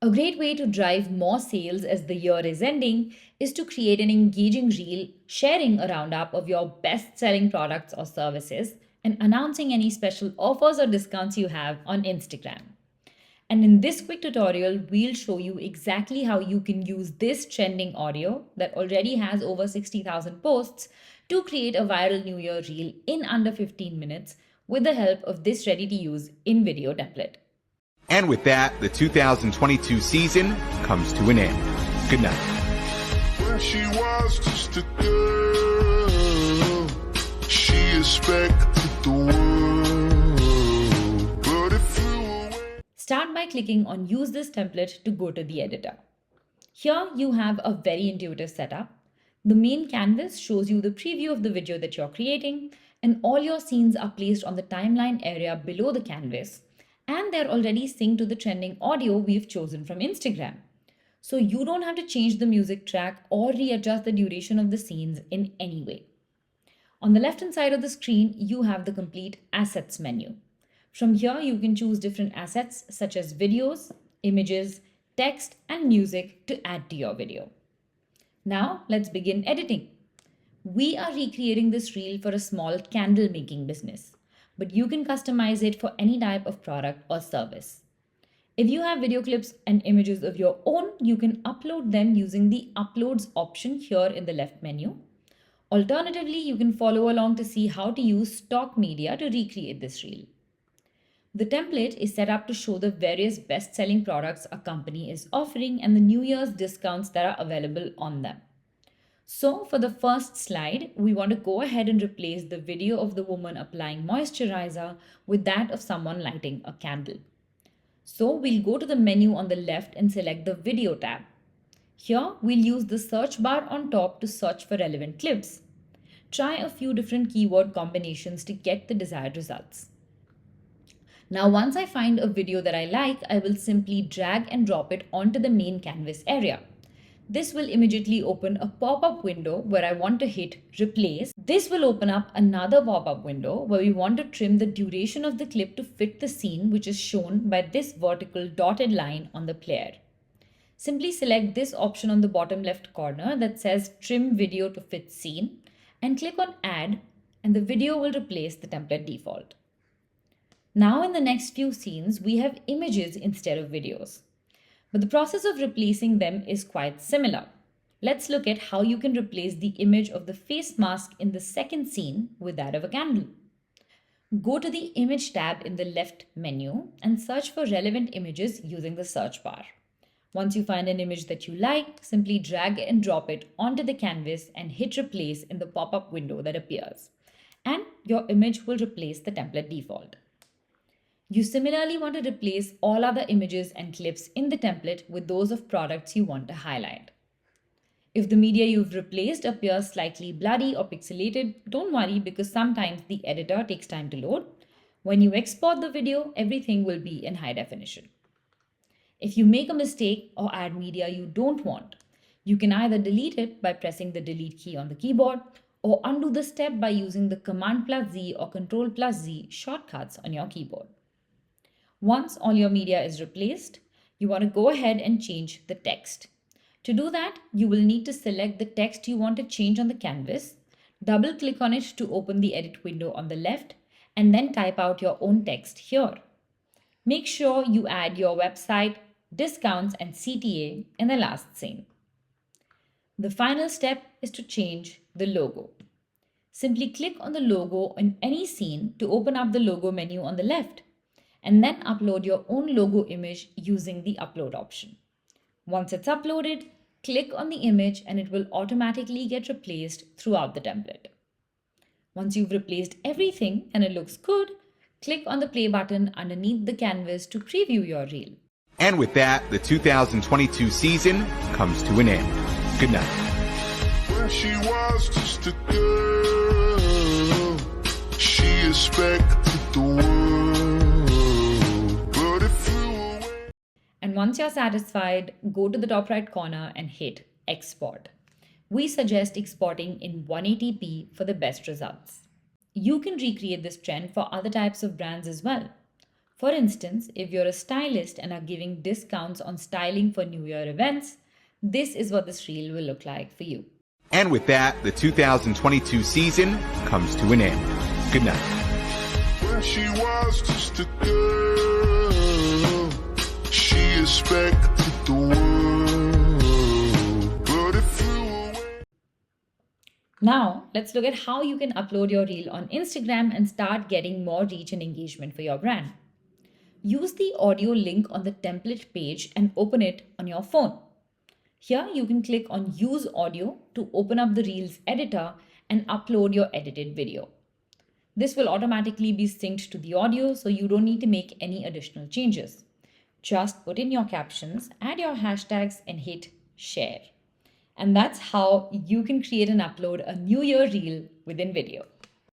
A great way to drive more sales as the year is ending is to create an engaging reel sharing a roundup of your best selling products or services and announcing any special offers or discounts you have on Instagram. And in this quick tutorial, we'll show you exactly how you can use this trending audio that already has over 60,000 posts to create a viral New Year reel in under 15 minutes with the help of this ready to use InVideo template. And with that, the 2022 season comes to an end. Good night. When she was just a girl, she expected the world, but it flew away. Start by clicking on Use this template to go to the editor. Here you have a very intuitive setup. The main canvas shows you the preview of the video that you're creating, and all your scenes are placed on the timeline area below the canvas, and they're already synced to the trending audio we've chosen from Instagram. So you don't have to change the music track or readjust the duration of the scenes in any way. On the left-hand side of the screen, you have the complete assets menu. From here, you can choose different assets such as videos, images, text, and music to add to your video. Now let's begin editing. We are recreating this reel for a small candle making business, but you can customize it for any type of product or service. If you have video clips and images of your own, you can upload them using the Uploads option here in the left menu. Alternatively, you can follow along to see how to use stock media to recreate this reel. The template is set up to show the various best-selling products a company is offering and the New Year's discounts that are available on them. So for the first slide, we want to go ahead and replace the video of the woman applying moisturizer with that of someone lighting a candle. So we'll go to the menu on the left and select the video tab. Here we'll use the search bar on top to search for relevant clips. Try a few different keyword combinations to get the desired results. Now once I find a video that I like, I will simply drag and drop it onto the main canvas area. This will immediately open a pop-up window where I want to hit replace. This will open up another pop-up window where we want to trim the duration of the clip to fit the scene, which is shown by this vertical dotted line on the player. Simply select this option on the bottom left corner that says trim video to fit scene and click on add, and the video will replace the template default. Now in the next few scenes, we have images instead of videos. But the process of replacing them is quite similar. Let's look at how you can replace the image of the face mask in the second scene with that of a candle. Go to the Image tab in the left menu and search for relevant images using the search bar. Once you find an image that you like, simply drag and drop it onto the canvas and hit replace in the pop-up window that appears. And your image will replace the template default. You similarly want to replace all other images and clips in the template with those of products you want to highlight. If the media you've replaced appears slightly bloody or pixelated, don't worry because sometimes the editor takes time to load. When you export the video, everything will be in high definition. If you make a mistake or add media you don't want, you can either delete it by pressing the delete key on the keyboard or undo the step by using the Command+Z or Control+Z shortcuts on your keyboard. Once all your media is replaced, you want to go ahead and change the text. To do that, you will need to select the text you want to change on the canvas, double-click on it to open the edit window on the left, and then type out your own text here. Make sure you add your website, discounts, and CTA in the last scene. The final step is to change the logo. Simply click on the logo in any scene to open up the logo menu on the left, and then upload your own logo image using the upload option. Once it's uploaded, click on the image and it will automatically get replaced throughout the template. Once you've replaced everything and it looks good, click on the play button underneath the canvas to preview your reel. And with that, the 2022 season comes to an end. Good night. When she was just a girl, she expected the world, but it flew away. And once you're satisfied, go to the top right corner and hit export. We suggest exporting in 180p for the best results. You can recreate this trend for other types of brands as well. For instance, if you're a stylist and are giving discounts on styling for New Year events, this is what this reel will look like for you. And with that, the 2022 season comes to an end. Good night. When she was just a girl, she expected the world, but it flew away. Now, let's look at how you can upload your reel on Instagram and start getting more reach and engagement for your brand. Use the audio link on the template page and open it on your phone. Here, you can click on Use Audio to open up the Reels editor and upload your edited video. This will automatically be synced to the audio, so you don't need to make any additional changes. Just put in your captions, add your hashtags, and hit share. And that's how you can create and upload a New Year reel within InVideo.